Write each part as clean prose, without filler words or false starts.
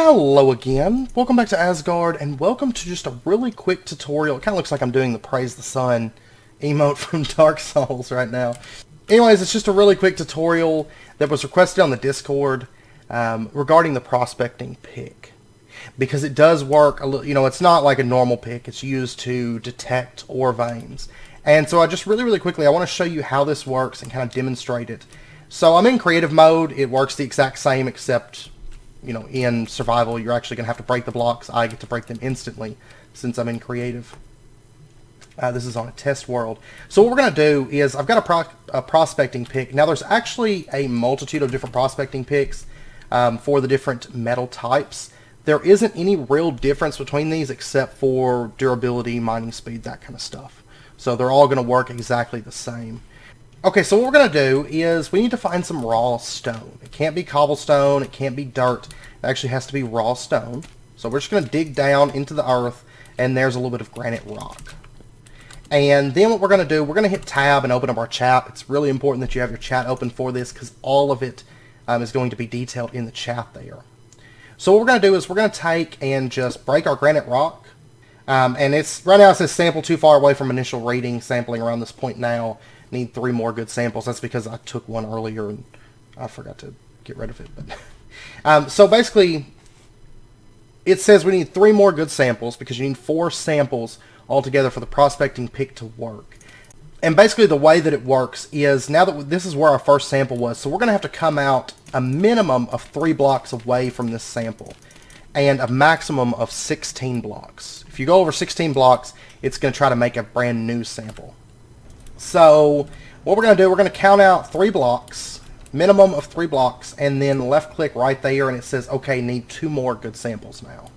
Hello again, welcome back to Asgard, and welcome to just a really quick tutorial. It kind of looks like I'm doing the Praise the Sun emote from Dark Souls right now. Anyways, it's just a really quick tutorial that was requested on the Discord regarding the prospecting pick. Because it does work, it's not like a normal pick, it's used to detect ore veins. And so I just really quickly, I want to show you how this works and kind of demonstrate it. So I'm in creative mode, it works the exact same except in survival, you're actually going to have to break the blocks. I get to break them instantly since I'm in creative. This is on a test world. So what we're going to do is, I've got a prospecting pick. Now there's actually a multitude of different prospecting picks for the different metal types. There isn't any real difference between these except for durability, mining speed, that kind of stuff. So they're all going to work exactly the same. Okay, so what we're going to do is we need to find some raw stone. It can't be cobblestone, it can't be dirt. It actually has to be raw stone. So we're just going to dig down into the earth, and there's a little bit of granite rock. And then what we're going to do, we're going to hit tab and open up our chat. It's really important that you have your chat open for this because all of it is going to be detailed in the chat there. So what we're going to do is we're going to take and just break our granite rock. And it's right now it says sample too far away from initial reading, sampling around this point now. Need 3 more good samples. That's because I took one earlier and I forgot to get rid of it. But so basically, it says we need 3 more good samples because you need 4 samples altogether for the prospecting pick to work. And basically the way that it works is, now that this is where our first sample was, so we're going to have to come out a minimum of 3 blocks away from this sample and a maximum of 16 blocks. If you go over 16 blocks, it's going to try to make a brand new sample. So what we're going to do, we're going to count out 3 blocks, minimum of 3 blocks, and then left click right there and it says, okay, need 2 more good samples now.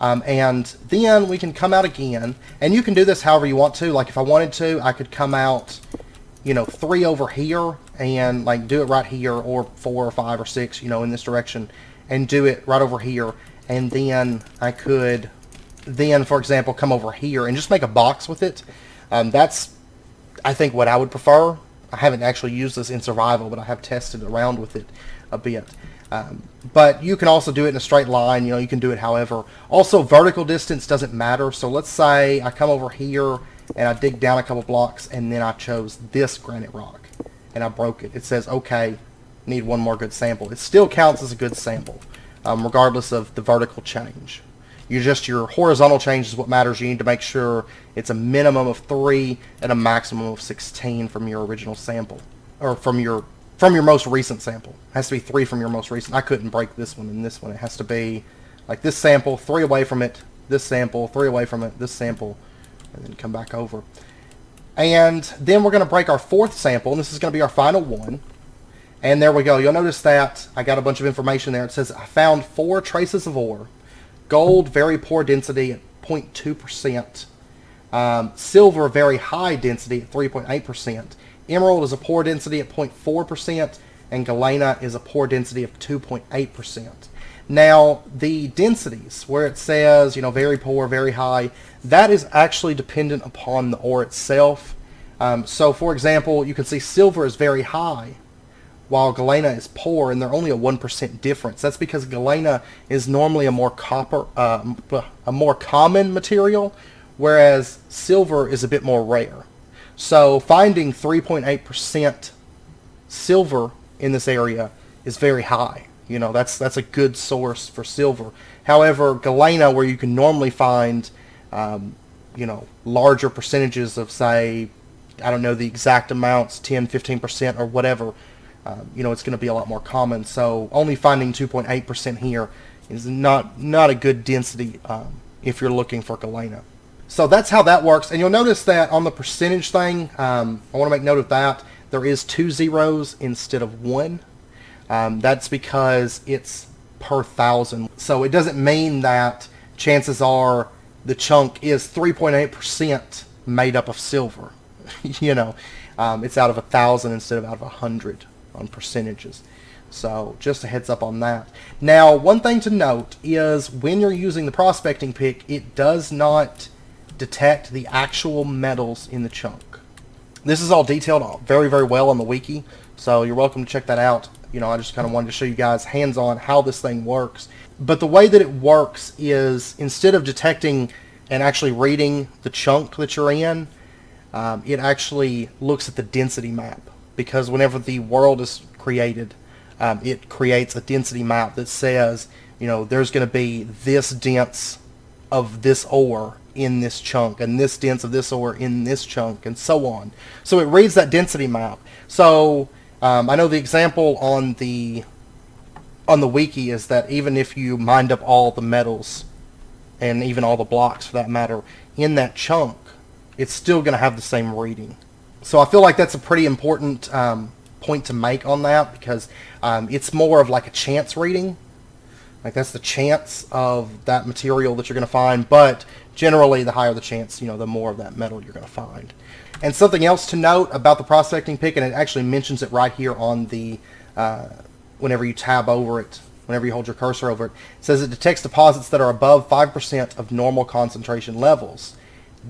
And then we can come out again, and you can do this however you want to. Like if I wanted to, I could come out, 3 over here and like do it right here, or 4 or 5 or 6, in this direction, and do it right over here. And then I could for example, come over here and just make a box with it. That's I think what I would prefer. I haven't actually used this in survival, but I have tested around with it a bit. But you can also do it in a straight line. You can do it however. Also, vertical distance doesn't matter. So let's say I come over here and I dig down a couple blocks, and then I chose this granite rock and I broke it. It says, okay, need 1 more good sample. It still counts as a good sample, regardless of the vertical change. Your horizontal change is what matters. You need to make sure it's a minimum of 3 and a maximum of 16 from your original sample, or from your most recent sample. It has to be 3 from your most recent. I couldn't break this one and this one. It has to be like this sample, 3 away from it, this sample, 3 away from it, this sample, and then come back over. And then we're going to break our 4th sample, and this is going to be our final one. And there we go. You'll notice that I got a bunch of information there. It says I found 4 traces of ore. Gold, very poor density at 0.2%. Silver, very high density at 3.8%. Emerald is a poor density at 0.4%. And galena is a poor density of 2.8%. Now, the densities, where it says, very poor, very high, that is actually dependent upon the ore itself. So, for example, you can see silver is very high, while galena is poor, and they're only a 1% difference. That's because galena is normally a more common material, whereas silver is a bit more rare. So finding 3.8% silver in this area is very high. That's a good source for silver. However, galena, where you can normally find larger percentages of, say, I don't know the exact amounts, 10, 15% or whatever, it's going to be a lot more common. So only finding 2.8% here is not a good density if you're looking for galena. So that's how that works. And you'll notice that on the percentage thing, I want to make note of that. There is 2 zeros instead of 1. That's because it's per 1,000. So it doesn't mean that chances are the chunk is 3.8% made up of silver. It's out of 1,000 instead of out of 100. On percentages. So just a heads up on that. Now, one thing to note is when you're using the prospecting pick, it does not detect the actual metals in the chunk. This is all detailed very well on the wiki, so you're welcome to check that out. I just kind of wanted to show you guys hands-on how this thing works. But the way that it works is instead of detecting and actually reading the chunk that you're in, it actually looks at the density map. Because whenever the world is created, it creates a density map that says, there's going to be this dense of this ore in this chunk, and this dense of this ore in this chunk, and so on. So it reads that density map. So I know the example on the wiki is that even if you mined up all the metals, and even all the blocks for that matter, in that chunk, it's still going to have the same reading. So I feel like that's a pretty important point to make on that, because it's more of like a chance reading. Like that's the chance of that material that you're going to find, but generally the higher the chance, the more of that metal you're going to find. And something else to note about the prospecting pick, and it actually mentions it right here on the, whenever you tab over it, whenever you hold your cursor over it, it says it detects deposits that are above 5% of normal concentration levels.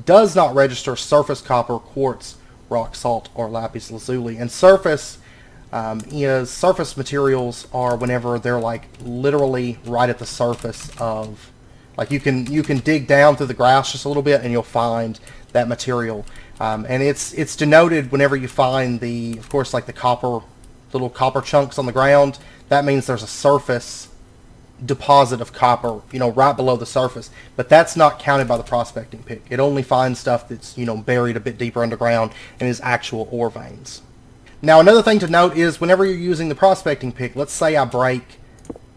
Does not register surface copper, quartz, rock salt, or lapis lazuli. And surface materials are whenever they're like literally right at the surface of, like you can dig down through the grass just a little bit and you'll find that material. And it's denoted whenever you find of course, like the copper, little copper chunks on the ground. That means there's a surface deposit of copper, right below the surface. But that's not counted by the prospecting pick. It only finds stuff that's, buried a bit deeper underground and is actual ore veins. Now, another thing to note is whenever you're using the prospecting pick, let's say I break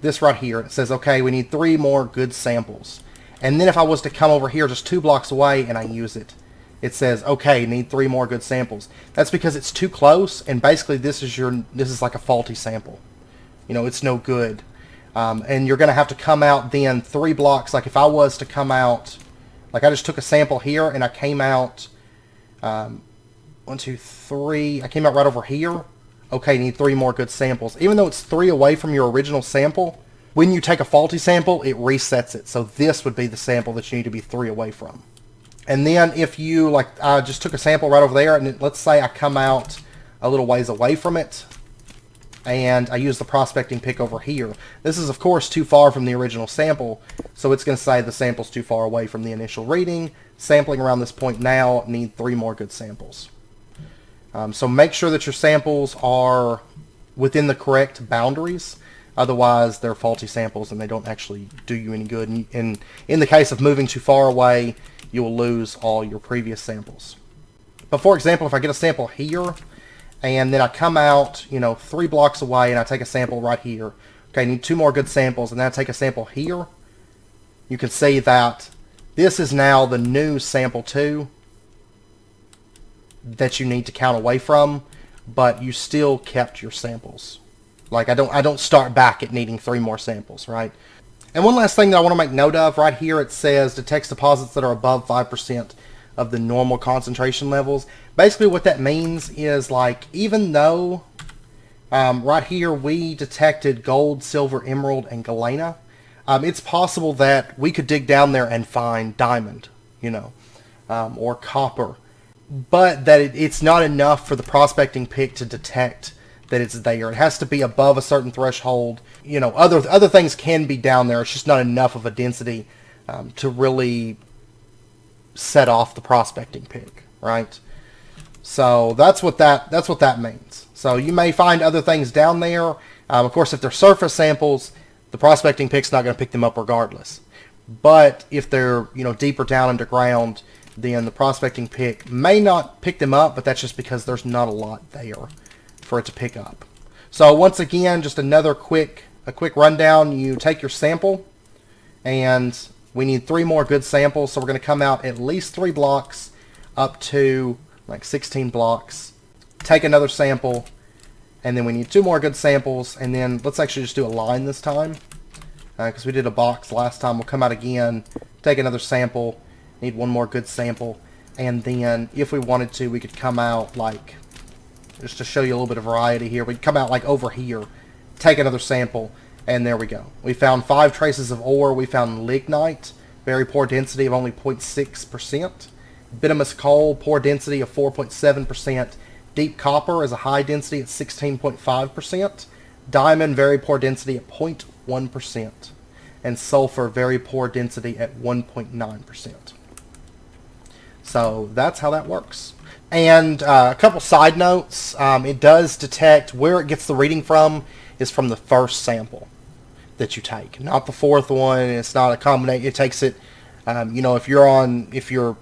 this right here. It says, okay, we need 3 more good samples. And then if I was to come over here just 2 blocks away and I use it, it says, okay, need 3 more good samples. That's because it's too close, and basically this is like a faulty sample. It's no good. And you're going to have to come out then 3 blocks. Like if I was to come out, like I just took a sample here and I came out 1, 2, 3. I came out right over here. Okay, need 3 more good samples. Even though it's 3 away from your original sample, when you take a faulty sample, it resets it. So this would be the sample that you need to be 3 away from. And then if you, like, I just took a sample right over there, and let's say I come out a little ways away from it, and I use the prospecting pick over here. This is, of course, too far from the original sample, so it's going to say the sample's too far away from the initial reading. Sampling around this point now, need 3 more good samples. So make sure that your samples are within the correct boundaries. Otherwise, they're faulty samples and they don't actually do you any good. And in the case of moving too far away, you will lose all your previous samples. But for example, if I get a sample here, and then I come out, 3 blocks away, and I take a sample right here. Okay, I need 2 more good samples, and then I take a sample here. You can see that this is now the new sample 2 that you need to count away from, but you still kept your samples. Like I don't start back at needing 3 more samples, right? And one last thing that I want to make note of, right here it says detects deposits that are above 5% of the normal concentration levels. Basically what that means is, like, even though right here we detected gold, silver, emerald, and galena, it's possible that we could dig down there and find diamond, or copper, but that it's not enough for the prospecting pick to detect that it's there. It has to be above a certain threshold. Other things can be down there. It's just not enough of a density to really set off the prospecting pick, right? So that's what that means. So you may find other things down there. Of course, if they're surface samples, the prospecting pick's not going to pick them up regardless. But if they're deeper down underground, then the prospecting pick may not pick them up. But that's just because there's not a lot there for it to pick up. So once again, just a quick rundown. You take your sample, and we need 3 more good samples. So we're going to come out at least 3 blocks up to like 16 blocks. Take another sample, and then we need 2 more good samples. And then let's actually just do a line this time, because we did a box last time. We'll come out again, take another sample, need 1 more good sample, and then if we wanted to, we could come out like, just to show you a little bit of variety here, we'd come out like over here, take another sample, and there we go. We found 5 traces of ore. We found lignite, very poor density of only 0.6%. Bituminous coal, poor density of 4.7%. Deep copper is a high density at 16.5%. Diamond, very poor density at 0.1%. and sulfur very poor density at 1.9%. So that's how that works. And a couple side notes, it does detect where it gets the reading from is from the first sample that you take, not the fourth one. It's not a combination. It takes it, if your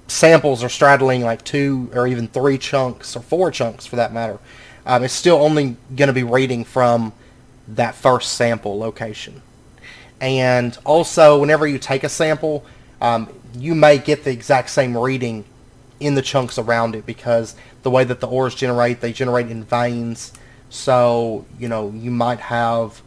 samples are straddling like 2 or even 3 chunks or 4 chunks for that matter, it's still only going to be reading from that first sample location. And also, whenever you take a sample, you may get the exact same reading in the chunks around it, because the way that the ores generate, they generate in veins. So, you might have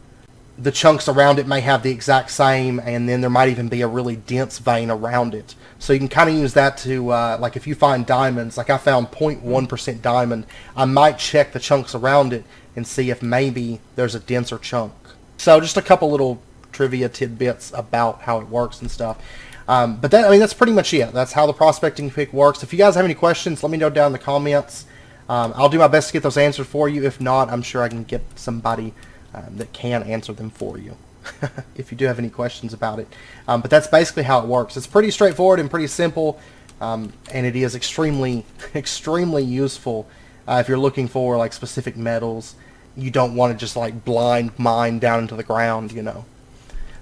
the chunks around it may have the exact same, and then there might even be a really dense vein around it. So you can kind of use that to, like if you find diamonds, like I found 0.1% diamond, I might check the chunks around it and see if maybe there's a denser chunk. So just a couple little trivia tidbits about how it works and stuff. But that's pretty much it. That's how the prospecting pick works. If you guys have any questions, let me know down in the comments. I'll do my best to get those answered for you. If not, I'm sure I can get somebody that can answer them for you if you do have any questions about it. But that's basically how it works. It's pretty straightforward and pretty simple, and it is extremely, extremely useful if you're looking for like specific metals. You don't want to just like blind mine down into the ground,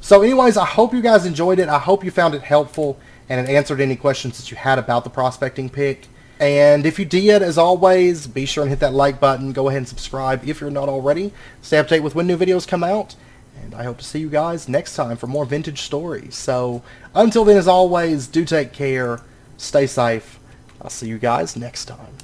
So anyways, I hope you guys enjoyed it. I hope you found it helpful and it answered any questions that you had about the prospecting pick. And if you did, as always, be sure and hit that like button. Go ahead and subscribe if you're not already. Stay up to date with when new videos come out. And I hope to see you guys next time for more vintage stories. So until then, as always, do take care. Stay safe. I'll see you guys next time.